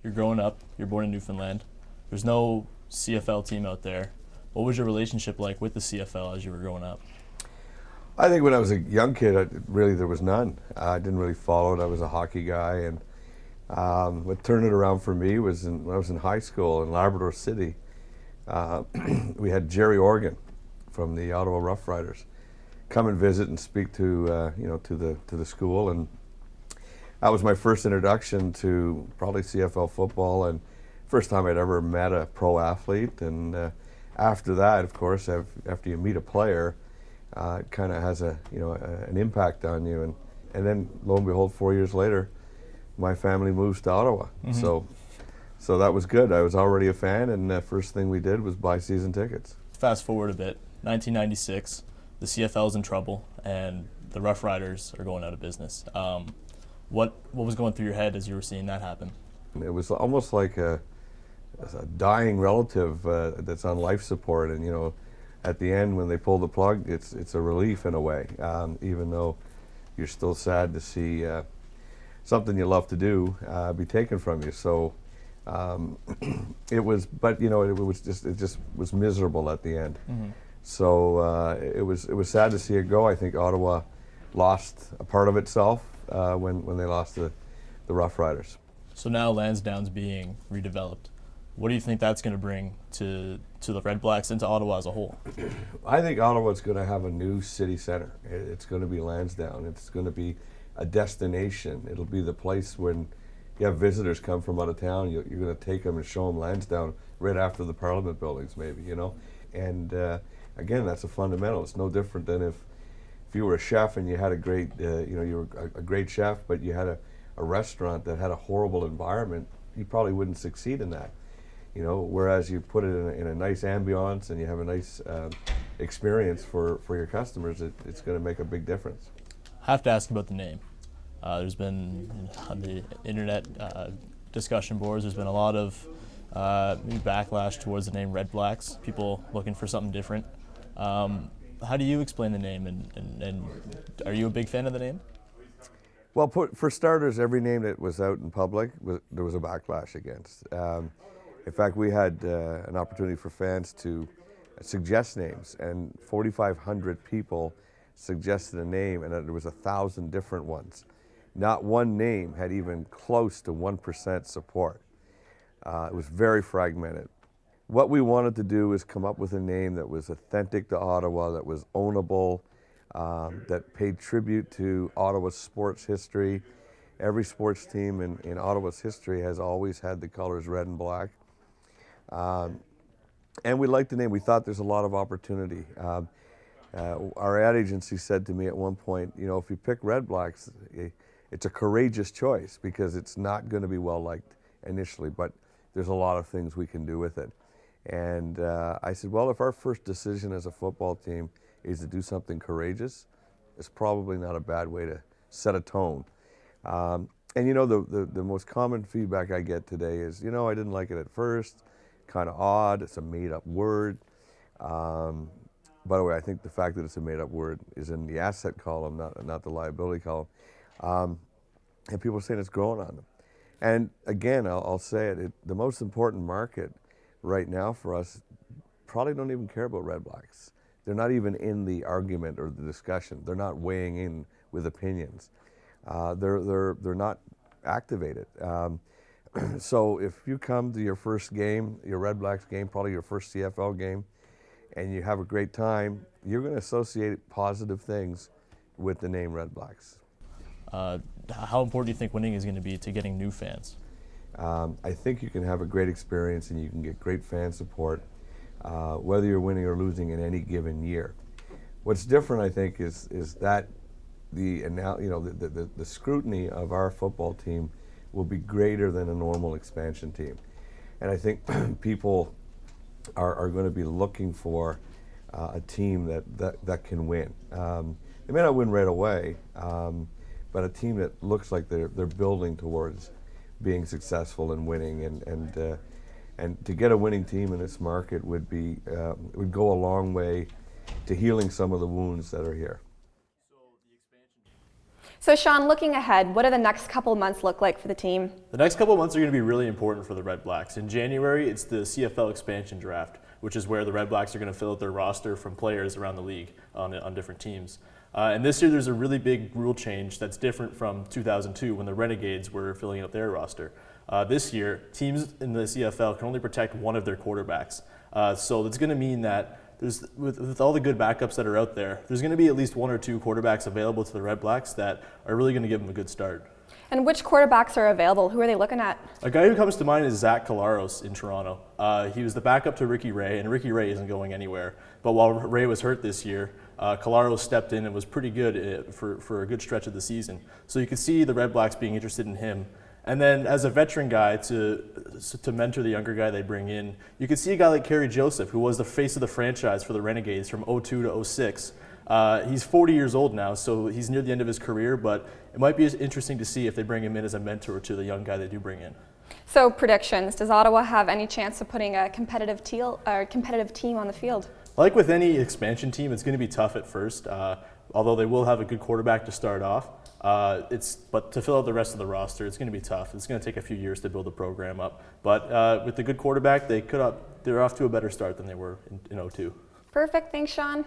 you're growing up, you're born in Newfoundland. There's no CFL team out there. What was your relationship like with the CFL as you were growing up? I think when I was a young kid, really there was none. I didn't really follow it. I was a hockey guy, and what turned it around for me was when I was in high school in Labrador City. Uh, we had Jerry Organ from the Ottawa Rough Riders come and visit and speak to to the school, and that was my first introduction to probably CFL football, and first time I'd ever met a pro athlete. And after that, of course, after you meet a player, it kind of has an impact on you. And then lo and behold, 4 years later, my family moves to Ottawa. Mm-hmm. So that was good. I was already a fan, and the first thing we did was buy season tickets. Fast forward a bit, 1996, the CFL's in trouble, and the Rough Riders are going out of business. What was going through your head as you were seeing that happen? It was almost like a dying relative that's on life support, and at the end when they pull the plug, it's a relief in a way, even though you're still sad to see something you love to do be taken from you. So it was, but it just was miserable at the end. Mm-hmm. So it was sad to see it go. I think Ottawa lost a part of itself when they lost the Rough Riders. So now Lansdowne's being redeveloped. What do you think that's going to bring to the Redblacks and to Ottawa as a whole? I think Ottawa's going to have a new city center. It's going to be Lansdowne. It's going to be a destination. It'll be the place when you have visitors come from out of town, you're going to take them and show them Lansdowne right after the Parliament buildings, maybe, And again, that's a fundamental. It's no different than if you were a chef and you had a great, you were a great chef, but you had a restaurant that had a horrible environment, you probably wouldn't succeed in that. Whereas you put it in a nice ambiance and you have a nice experience for your customers, it's going to make a big difference. I have to ask about the name. There's been on the internet discussion boards, there's been a lot of backlash towards the name Redblacks, people looking for something different. How do you explain the name, and are you a big fan of the name? Well, for starters, every name that was out in public, there was a backlash against. In fact, we had an opportunity for fans to suggest names, and 4,500 people suggested a name, and there was 1,000 different ones. Not one name had even close to 1% support. It was very fragmented. What we wanted to do is come up with a name that was authentic to Ottawa, that was ownable, that paid tribute to Ottawa's sports history. Every sports team in Ottawa's history has always had the colors red and black. And we liked the name. We thought there's a lot of opportunity. Our ad agency said to me at one point, if you pick Redblacks, it's a courageous choice because it's not going to be well liked initially, but there's a lot of things we can do with it. And I said, well, if our first decision as a football team is to do something courageous, it's probably not a bad way to set a tone. And the most common feedback I get today is, I didn't like it at first, kind of odd, it's a made-up word. By the way, I think the fact that it's a made-up word is in the asset column, not the liability column. And people are saying it's growing on them. And again, I'll say it, the most important market right now for us probably don't even care about Redblacks. They're not even in the argument or the discussion. They're not weighing in with opinions. They're not activated. So if you come to your first game, your Redblacks game, probably your first CFL game, and you have a great time, you're going to associate positive things with the name Redblacks. How important do you think winning is going to be to getting new fans? I think you can have a great experience and you can get great fan support, whether you're winning or losing in any given year. What's different, I think, is that the scrutiny of our football team will be greater than a normal expansion team, and I think people are going to be looking for a team that can win. They may not win right away, but a team that looks like they're building towards being successful and winning, and to get a winning team in this market would go a long way to healing some of the wounds that are here. So Sean, looking ahead, what do the next couple months look like for the team? The next couple of months are going to be really important for the Redblacks. In January, it's the CFL expansion draft, which is where the Redblacks are going to fill out their roster from players around the league on different teams. And this year, there's a really big rule change that's different from 2002 when the Renegades were filling out their roster. This year, teams in the CFL can only protect one of their quarterbacks. So that's going to mean that with all the good backups that are out there, there's going to be at least one or two quarterbacks available to the Redblacks that are really going to give them a good start. And which quarterbacks are available? Who are they looking at? A guy who comes to mind is Zach Collaros in Toronto. He was the backup to Ricky Ray, and Ricky Ray isn't going anywhere. But while Ray was hurt this year, Collaros stepped in and was pretty good for a good stretch of the season. So you could see the Redblacks being interested in him. And then as a veteran guy to mentor the younger guy they bring in, you could see a guy like Kerry Joseph, who was the face of the franchise for the Renegades from 02 to 06. He's 40 years old now, so he's near the end of his career, but it might be interesting to see if they bring him in as a mentor to the young guy they do bring in. So predictions, does Ottawa have any chance of putting a competitive team on the field? Like with any expansion team, it's going to be tough at first, although they will have a good quarterback to start off. But to fill out the rest of the roster, it's going to be tough. It's going to take a few years to build the program up. But with the good quarterback, they're off to a better start than they were in 02. Perfect, thanks Sean.